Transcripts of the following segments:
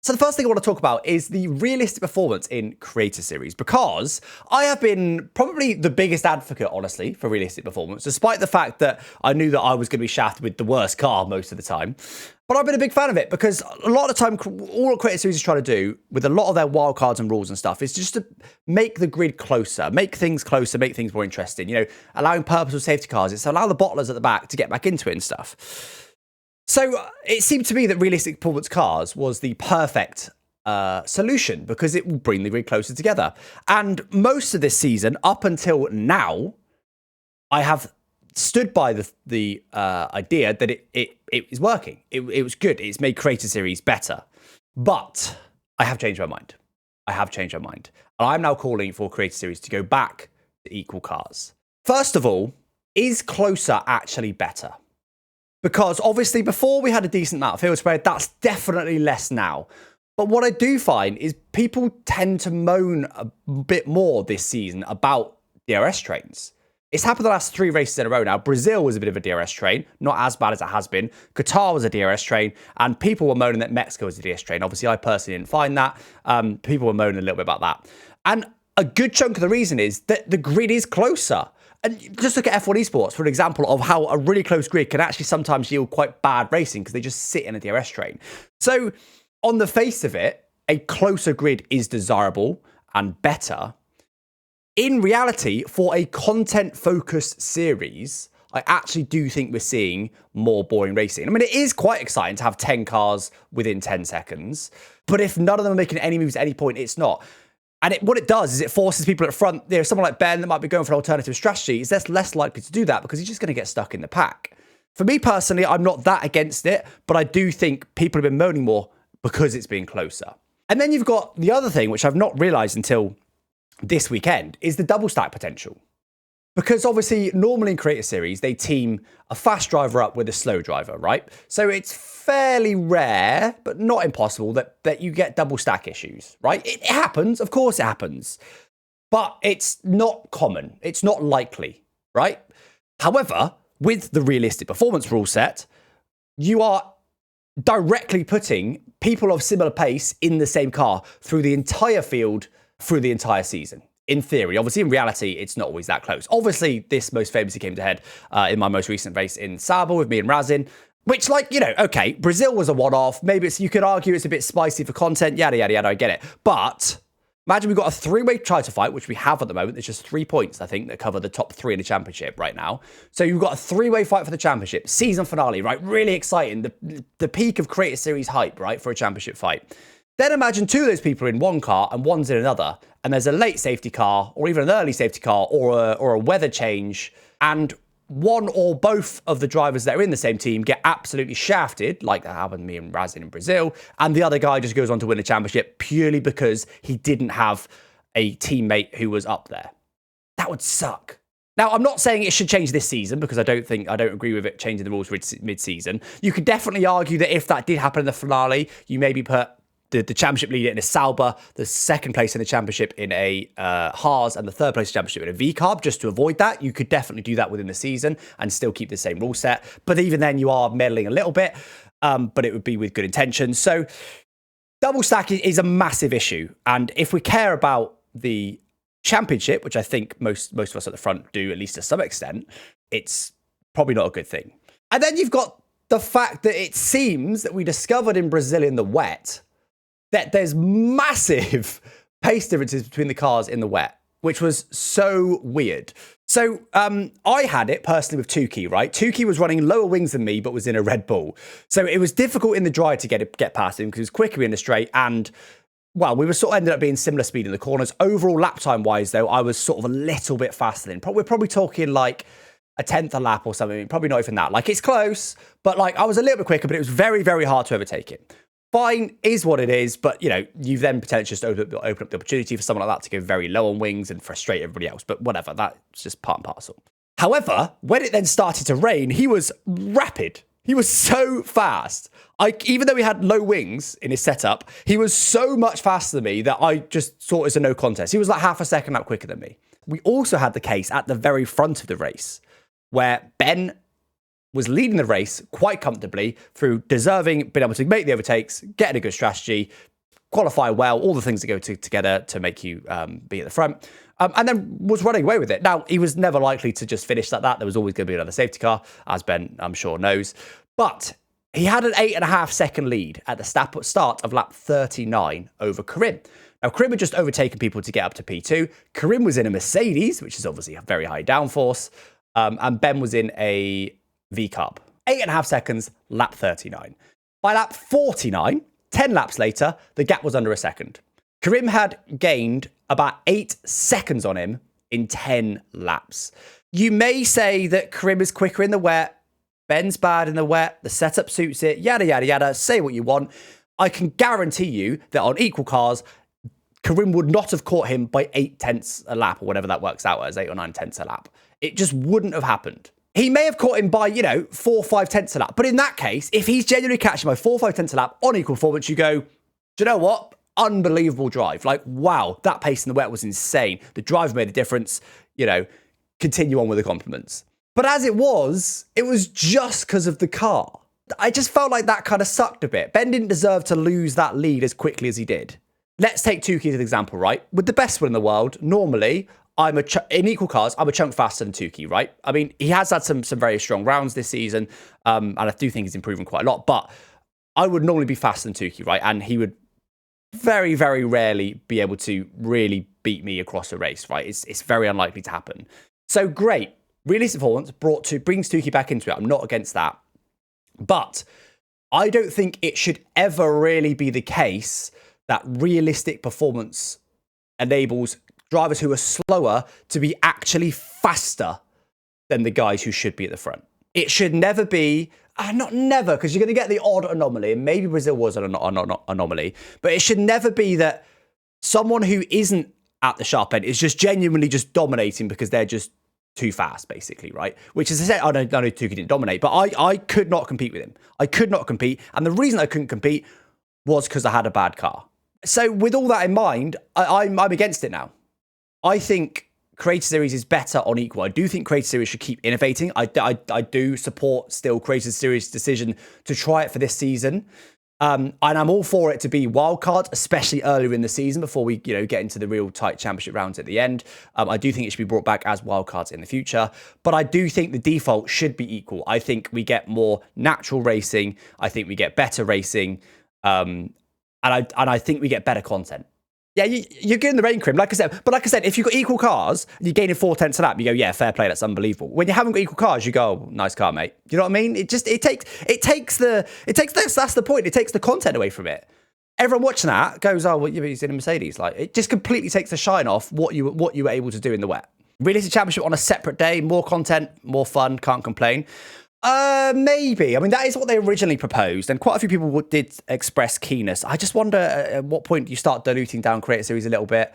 So the first thing I want to talk about is the realistic performance in Creator Series, because I have been probably the biggest advocate, honestly, for realistic performance, despite the fact that I knew that I was going to be shafted with the worst car most of the time. But I've been a big fan of it because a lot of the time, all Creator Series is trying to do with a lot of their wildcards and rules and stuff is just to make the grid closer, make things more interesting. You know, allowing purposeful safety cars. It's allow the bottlers at the back to get back into it and stuff. So it seemed to me that realistic performance cars was the perfect solution because it will bring the grid closer together. And most of this season, up until now, I have stood by the idea that it is working. It was good. It's made Creator Series better. But I have changed my mind. And I'm now calling for Creator Series to go back to equal cars. First of all, is closer actually better? Because obviously before we had a decent amount of field spread, that's definitely less now. But what I do find is people tend to moan a bit more this season about DRS trains. It's happened the last 3 races in a row now. Brazil was a bit of a DRS train, not as bad as it has been. Qatar was a DRS train, and people were moaning that Mexico was a DRS train. Obviously, I personally didn't find that. People were moaning a little bit about that. And a good chunk of the reason is that the grid is closer. And just look at F1 Esports for an example of how a really close grid can actually sometimes yield quite bad racing because they just sit in a DRS train. So on the face of it, a closer grid is desirable and better. In reality, for a content-focused series, I actually do think we're seeing more boring racing. I mean, it is quite exciting to have 10 cars within 10 seconds, but if none of them are making any moves at any point, it's not. And what it does is it forces people at the front, you know, someone like Ben that might be going for an alternative strategy is less likely to do that because he's just going to get stuck in the pack. For me personally, I'm not that against it, but I do think people have been moaning more because it's being closer. And then you've got the other thing, which I've not realised until this weekend, is the double stack potential. Because obviously, normally in Creator Series, they team a fast driver up with a slow driver, right? So it's fairly rare, but not impossible, that you get double stack issues, right? It happens, of course it happens. But it's not common. It's not likely, right? However, with the realistic performance rule set, you are directly putting people of similar pace in the same car through the entire field, through the entire season. In theory. Obviously, in reality, it's not always that close. Obviously, this most famously came to head in my most recent race in Sauber with me and Razin, which, like, you know, okay, Brazil was a one-off. Maybe you could argue it's a bit spicy for content, yada, yada, yada, I get it. But imagine we've got a 3-way title fight, which we have at the moment. There's just 3 points, I think, that cover the top 3 in the championship right now. So you've got a 3-way fight for the championship, season finale, right? Really exciting. The peak of Creator Series hype, right, for a championship fight. Then imagine 2 of those people in one car and one's in another, and there's a late safety car or even an early safety car or a weather change, and one or both of the drivers that are in the same team get absolutely shafted, like that happened to me and Razin in Brazil, and the other guy just goes on to win the championship purely because he didn't have a teammate who was up there. That would suck. Now, I'm not saying it should change this season because I don't agree with it changing the rules mid-season. You could definitely argue that if that did happen in the finale, you maybe put the championship leader in a Sauber, the second place in the championship in a Haas, and the third place in the championship in a V-Carb, just to avoid that. You could definitely do that within the season and still keep the same rule set. But even then, you are meddling a little bit, but it would be with good intentions. So double stack is a massive issue. And if we care about the championship, which I think most of us at the front do, at least to some extent, it's probably not a good thing. And then you've got the fact that it seems that we discovered in Brazil in the wet that there's massive pace differences between the cars in the wet, which was so weird. So I had it personally with Tukey, right? Tukey was running lower wings than me, but was in a Red Bull. So it was difficult in the dry to get past him because he was quicker in the straight. And, well, we were sort of ended up being similar speed in the corners. Overall, lap time-wise, though, I was sort of a little bit faster than him. We're probably talking like a tenth a lap or something. Probably not even that. Like, it's close, but like I was a little bit quicker, but it was very, very hard to overtake him. Fine, is what it is, but, you know, you then potentially just open up the opportunity for someone like that to go very low on wings and frustrate everybody else, but whatever, that's just part and parcel. However, when it then started to rain, he was rapid. He was so fast. Even though he had low wings in his setup, he was so much faster than me that I just thought it was a no contest. He was like half a second up quicker than me. We also had the case at the very front of the race where Ben was leading the race quite comfortably through being able to make the overtakes, getting a good strategy, qualify well, all the things that go together to make you be at the front. And then was running away with it. Now, he was never likely to just finish like that. There was always going to be another safety car, as Ben, I'm sure, knows. But he had an 8.5 second lead at the start of lap 39 over Karim. Now, Karim had just overtaken people to get up to P2. Karim was in a Mercedes, which is obviously a very high downforce. And Ben was in a V-Carb. 8.5 seconds, lap 39. By lap 49, 10 laps later, the gap was under a second. Karim had gained about 8 seconds on him in 10 laps. You may say that Karim is quicker in the wet, Ben's bad in the wet, the setup suits it, yada, yada, yada, say what you want. I can guarantee you that on equal cars, Karim would not have caught him by 8 tenths a lap, or whatever that works out as, 8 or 9 tenths a lap. It just wouldn't have happened. He may have caught him by, 4 or 5 tenths a lap. But in that case, if he's genuinely catching by 4 or 5 tenths a lap on equal performance, you go, do you know what? Unbelievable drive. Like, wow, that pace in the wet was insane. The drive made a difference. Continue on with the compliments. But as it was just because of the car. I just felt like that kind of sucked a bit. Ben didn't deserve to lose that lead as quickly as he did. Let's take Tukey as an example, right? With the best one in the world, normally, in equal cars, I'm a chunk faster than Tukey, right? I mean, he has had some very strong rounds this season, and I do think he's improving quite a lot, but I would normally be faster than Tukey, right? And he would very, very rarely be able to really beat me across a race, right? It's very unlikely to happen. So great. Realistic performance brings Tukey back into it. I'm not against that. But I don't think it should ever really be the case that realistic performance enables drivers who are slower to be actually faster than the guys who should be at the front. It should never be, not never, because you're going to get the odd anomaly, and maybe Brazil was an anomaly, but it should never be that someone who isn't at the sharp end is just genuinely just dominating because they're just too fast, basically, right? Which is to say, I know Tukey didn't dominate, but I could not compete with him. I could not compete, and the reason I couldn't compete was because I had a bad car. So with all that in mind, I'm against it now. I think Creator Series is better on equal. I do think Creator Series should keep innovating. I do support still Creator Series' decision to try it for this season. And I'm all for it to be wildcard, especially earlier in the season before we get into the real tight championship rounds at the end. I do think it should be brought back as wildcards in the future. But I do think the default should be equal. I think we get more natural racing. I think we get better racing. And I think we get better content. Yeah, you're good in the rain, Krim, like I said, if you've got equal cars, you're gaining 4 tenths a lap, you go, yeah, fair play, that's unbelievable. When you haven't got equal cars, you go, oh, nice car, mate. You know what I mean? That's the point. It takes the content away from it. Everyone watching that goes, oh, well, he's in a Mercedes. Like, it just completely takes the shine off what you were able to do in the wet. Realistic championship on a separate day, more content, more fun, can't complain. Maybe. I mean, that is what they originally proposed, and quite a few people did express keenness. I just wonder at what point you start diluting down Creator Series a little bit.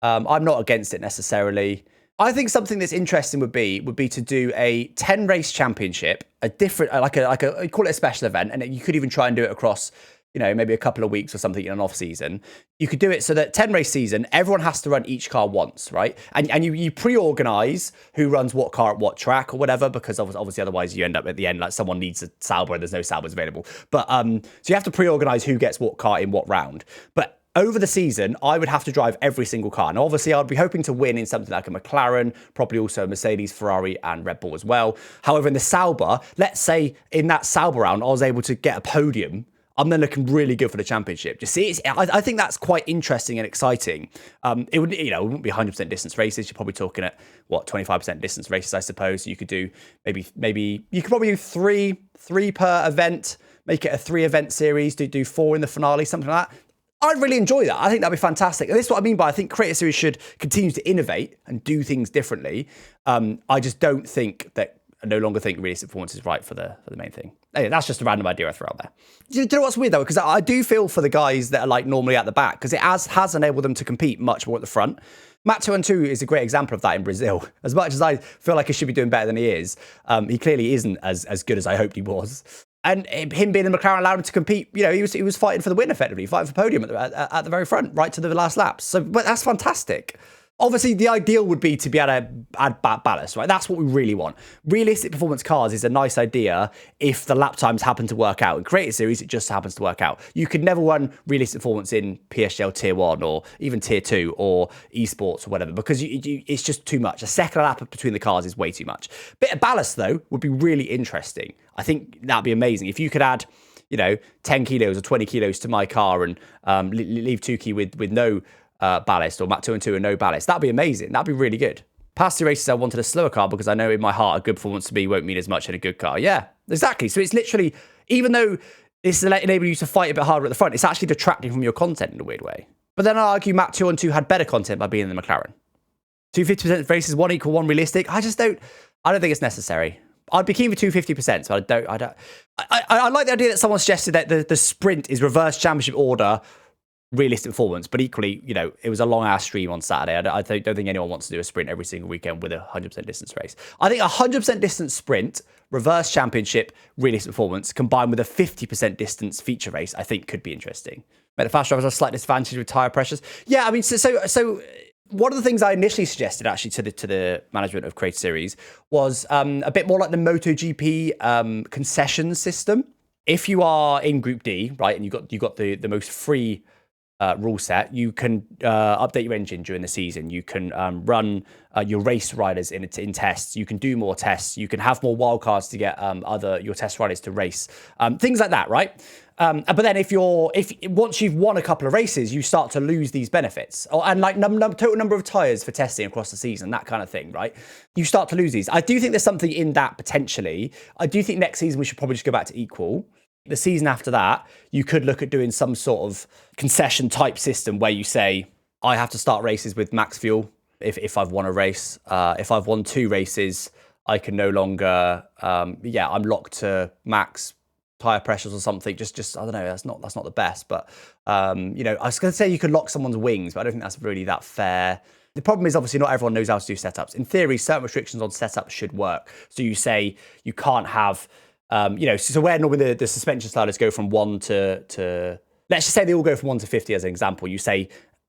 I'm not against it necessarily. I think something that's interesting would be to do a 10 race championship, a different, you call it a special event, and you could even try and do it across, maybe a couple of weeks or something in an off season. You could do it so that 10 race season, everyone has to run each car once, right? And you pre-organize who runs what car at what track or whatever, because obviously otherwise you end up at the end, like someone needs a Sauber and there's no Saubers available. But so you have to pre-organize who gets what car in what round. But over the season, I would have to drive every single car. Now, obviously, I'd be hoping to win in something like a McLaren, probably also a Mercedes, Ferrari, and Red Bull as well. However, in the Sauber, let's say in that Sauber round, I was able to get a podium. I'm then looking really good for the championship. You see, I think that's quite interesting and exciting. It wouldn't be 100% distance races. You're probably talking at 25% distance races, I suppose. You could do maybe you could probably do three per event, make it a 3-event series. Do 4 in the finale, something like that. I'd really enjoy that. I think that'd be fantastic. And this is what I mean by I think Creator Series should continue to innovate and do things differently. I just don't think that. I no longer think realistic performance is right for the main thing. Anyway, that's just a random idea I throw out there. Do you know what's weird though? Because I do feel for the guys that are like normally at the back, because it has enabled them to compete much more at the front. Matt 212 is a great example of that in Brazil. As much as I feel like he should be doing better than he is, he clearly isn't as good as I hoped he was. And him being in McLaren allowed him to compete. He was fighting for the win effectively, fighting for podium at the very front, right to the last laps. So, but that's fantastic. Obviously, the ideal would be to be able to add ballast, right? That's what we really want. Realistic performance cars is a nice idea if the lap times happen to work out. In Creator Series, it just happens to work out. You could never run realistic performance in PSGL Tier 1 or even Tier 2 or esports or whatever because it's just too much. A second lap between the cars is way too much. Bit of ballast, though, would be really interesting. I think that'd be amazing. If you could add 10 kilos or 20 kilos to my car and leave Tukey with no ballast, or Matt 2 and 2 and no ballast. That'd be amazing. That'd be really good. Past 2 races, I wanted a slower car because I know in my heart a good performance to me won't mean as much in a good car. Yeah, exactly. So it's literally, even though this is enabling you to fight a bit harder at the front, it's actually detracting from your content in a weird way. But then I argue Matt 2 and 2 had better content by being in the McLaren. 250% races, 1 equal 1 realistic. I don't think it's necessary. I'd be keen for 250%, so I like the idea that someone suggested that the sprint is reverse championship order, realistic performance, but equally, it was a long-ass stream on Saturday. I don't think anyone wants to do a sprint every single weekend with a 100% distance race. I think a 100% distance sprint, reverse championship, realistic performance, combined with a 50% distance feature race, I think could be interesting. But the fast drivers have a slight disadvantage with tyre pressures. Yeah, I mean, so one of the things I initially suggested actually to the management of Creator Series was a bit more like the MotoGP concession system. If you are in Group D, right, and you got the most free rule set, you can update your engine during the season. You can run your race riders in tests. You can do more tests. You can have more wildcards to get your test riders to race. Things like that, right? But then if once you've won a couple of races, you start to lose these benefits. And like total number of tyres for testing across the season, that kind of thing, right? You start to lose these. I do think there's something in that potentially. I do think next season we should probably just go back to equal. The season after that, you could look at doing some sort of concession type system where you say, I have to start races with max fuel if I've won a race. If I've won 2 races, I can no longer, I'm locked to max tire pressures or something. Just I don't know, that's not the best. But, I was going to say you could lock someone's wings, but I don't think that's really that fair. The problem is obviously not everyone knows how to do setups. In theory, certain restrictions on setups should work. So you say you can't have... so where normally the suspension sliders go from 1 to let's just say they all go from 1 to 50 as an example. You say,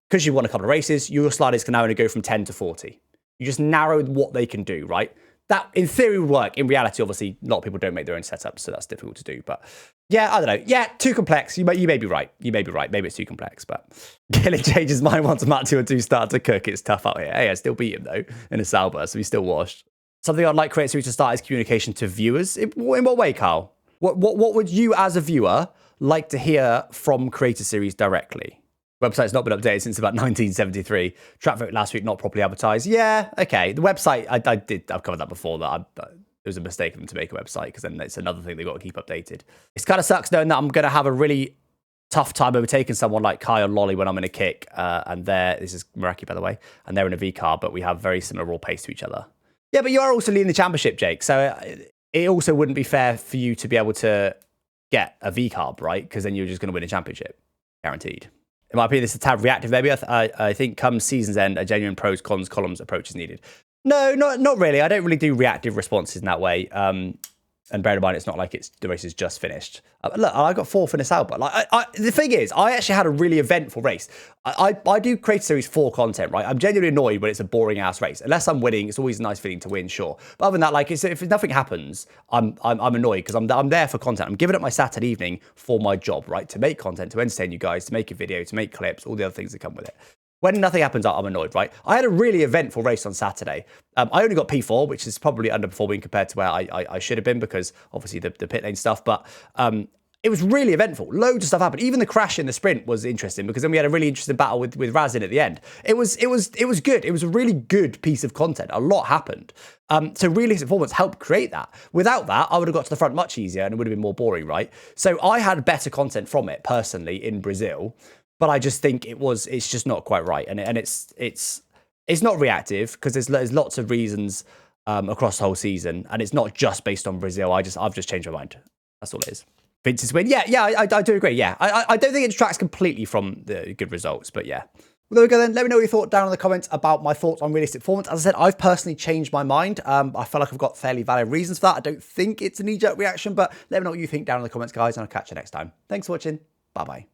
because you've won a couple of races, your sliders can now only go from 10 to 40. You just narrowed what they can do, right? That in theory would work. In reality, obviously, a lot of people don't make their own setups, so that's difficult to do. But yeah, I don't know. Yeah, too complex. You may be right. You may be right. Maybe it's too complex. But Gillon changes his mind once Matt 2 and 2 start to cook. It's tough out here. Hey, I still beat him though in a Sauber, so he's still washed. Something I'd like Creator Series to start is communication to viewers. In what way, Carl? What would you, as a viewer, like to hear from Creator Series directly? Website's not been updated since about 1973. Track vote last week not properly advertised. Yeah, okay. The website, I've covered that before. That it was a mistake of them to make a website because then it's another thing they've got to keep updated. It kind of sucks knowing that I'm going to have a really tough time overtaking someone like Kai or Lolly when I'm in a kick. And this is Meraki, by the way, and they're in a V car, but we have very similar raw pace to each other. Yeah, but you are also leading the championship, Jake. So it also wouldn't be fair for you to be able to get a V-carb, right? Because then you're just going to win a championship. Guaranteed. In my opinion, this is a tad reactive, maybe. I think come season's end, a genuine pros, cons, columns approach is needed. No, not really. I don't really do reactive responses in that way. And bear in mind, it's not like the race is just finished. Look, I got 4th in a Sauber. The thing is, I actually had a really eventful race. I do Creator Series for content, right? I'm genuinely annoyed when it's a boring ass race. Unless I'm winning, it's always a nice feeling to win, sure. But other than that, if nothing happens, I'm annoyed because I'm there for content. I'm giving up my Saturday evening for my job, right? To make content, to entertain you guys, to make a video, to make clips, all the other things that come with it. When nothing happens, I'm annoyed, right? I had a really eventful race on Saturday. I only got P4, which is probably underperforming compared to where I should have been because obviously the pit lane stuff. But it was really eventful. Loads of stuff happened. Even the crash in the sprint was interesting because then we had a really interesting battle with Razin at the end. It was good. It was a really good piece of content. A lot happened. So realistic performance helped create that. Without that, I would have got to the front much easier and it would have been more boring, right? So I had better content from it personally in Brazil. But I just think it's just not quite right, and it's not reactive because there's lots of reasons across the whole season, and it's not just based on Brazil. I've just changed my mind. That's all it is. Vince's win, yeah, I do agree. Yeah, I don't think it detracts completely from the good results, but yeah. Well, there we go then. Let me know what you thought down in the comments about my thoughts on realistic performance. As I said, I've personally changed my mind. I feel like I've got fairly valid reasons for that. I don't think it's a knee-jerk reaction, but let me know what you think down in the comments, guys, and I'll catch you next time. Thanks for watching. Bye bye.